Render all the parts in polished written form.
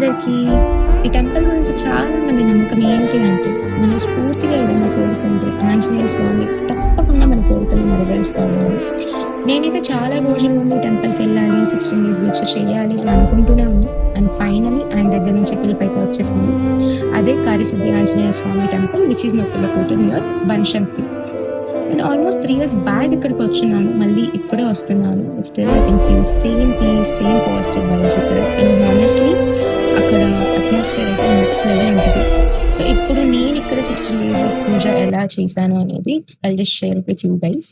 అందరికీ. ఈ టెంపుల్ గురించి చాలా మంది నమ్మకం ఏంటి అంటే, మనస్ఫూర్తిగా ఏదైనా కోరుకుంటే ఆంజనేయ స్వామి తప్పకుండా మన కోరికలు నెరవేరుస్తాడు అని. నేనైతే చాలా రోజుల నుండి టెంపుల్‌కెళ్ళాలి, 16 డేస్ దీక్ష చేయాలి అని అనుకుంటూనే ఉన్నా. అండ్ ఫైనల్లీ ఆయన దగ్గర నుంచి పిలుపైతే వచ్చేసింది. అదే Karyasiddhi Anjaneya Swamy temple which is నొప్పులకోట నియర్ బనశంకరి. నేను ఆల్మోస్ట్ 3 ఇయర్స్ బ్యాక్ ఇక్కడికి వచ్చున్నాను. మళ్ళీ ఇప్పుడే వస్తున్నాను. Still I can feel same peace, same positive vibes ఇక్కడ. అండ్ హానెస్ట్‌లీ అక్కడ అట్మాస్ఫియర్ అయితే నెక్స్ట్ లెవెల్ ఉంటది. సో ఇప్పుడు నేను ఇక్కడ 16 డేస్ ఆఫ్ పూజ ఎలా చేశాను అనేది I'll just share it with you guys.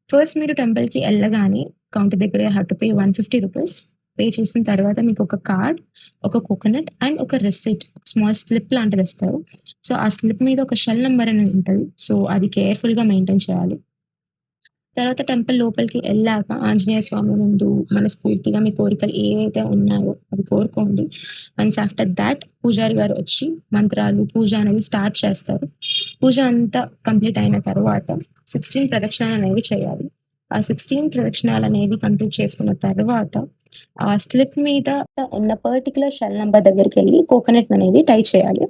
First మీరు టెంపుల్‌కి ఎళ్ళగానే కౌంటర్ దగ్గర you have to pay ₹150. Pay చేసిన తర్వాత మీకు ఒక కార్డ్, ఒక కోకోనట్ అండ్ ఒక రిసిప్ట్, స్మాల్ స్లిప్ లాంటిది ఇస్తారు. సో ఆ స్లిప్ మీద ఒక షెల్ నంబర్ అనేది ఉంటది. సో అది కేర్‌ఫుల్‌గా మెయింటైన్ చేయాలి. తర్వాత టెంపుల్ లోపలికి ఎళ్ళాక ఆంజనేయ స్వామి ముందు మనస్ఫూర్తిగా మీ కోరికలు ఏవైతే ఉన్నాయో అవి కోరుకోండి. వన్స్ ఆఫ్టర్ థాట్ పూజారి గారు వచ్చి మంత్రాలు, పూజ అనేవి స్టార్ట్ చేస్తారు. పూజ అంతా కంప్లీట్ అయిన తర్వాత 16 ప్రదక్షిణాలనేవి చేయాలి. ఆ 16 ప్రదక్షిణాలనేవి కంప్లీట్ చేసుకున్న తర్వాత ఆ స్లిప్ మీద ఉన్న పర్టిక్యులర్ షెల్ నంబర్ దగ్గరికెళ్ళి కోకోనట్ అనేది టై చేయాలి.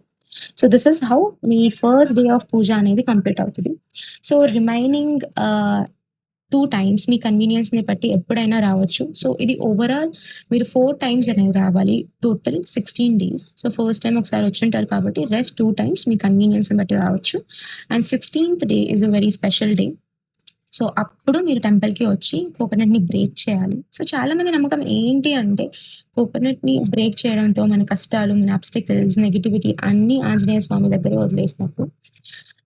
సో దిస్ ఇస్ హౌ మీ ఫస్ట్ డే ఆఫ్ పూజ అనేది కంప్లీట్ అవుతది. సో రిమైనింగ్ 2 టైమ్స్ మీ కన్వీనియన్స్‌ని బట్టి ఎప్పుడైనా రావచ్చు. సో ఇది ఓవరాల్ మీరు 4 టైమ్స్ అనేవి రావాలి. Total 16 days. So first time ఒకసారి వచ్చుంటారు కాబట్టి రెస్ట్ 2 టైమ్స్ మీ కన్వీనియన్స్‌ని బట్టి రావచ్చు. అండ్ 16థ్ day is a very special day. So అప్పుడు మీరు టెంపుల్‌కి వచ్చి కోకోనట్‌ని బ్రేక్ చేయాలి. సో చాలా మంది నమ్మకం ఏంటి అంటే కోకోనట్‌ని బ్రేక్ చేయడంతో మన కష్టాలు, మన ఆబ్‌స్టికల్స్, నెగటివిటీ అన్నీ ఆంజనేయ స్వామి దగ్గరే వదిలేసినట్టు.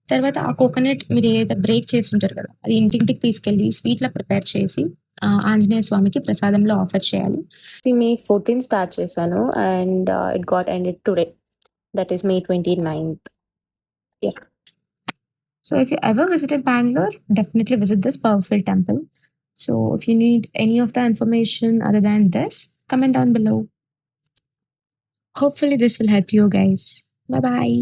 తర్వాత ఆ కోకోనట్ మీరు ఏదైతే బ్రేక్ చేసుంటారు కదా! అది ఇంటింటికి తీసుకెళ్ళి స్వీట్‌లా ప్రిపేర్ చేసి ఆంజనేయ స్వామికి ప్రసాదంలో ఆఫర్ చేయాలి. మే 14 స్టార్ట్ చేశాను and it got ended today. That is May 29థ్. Yeah! So if you ever visited Bangalore, definitely visit this powerful temple. So if you need any of the information other than this, comment down below. Hopefully this will help you guys. Bye bye.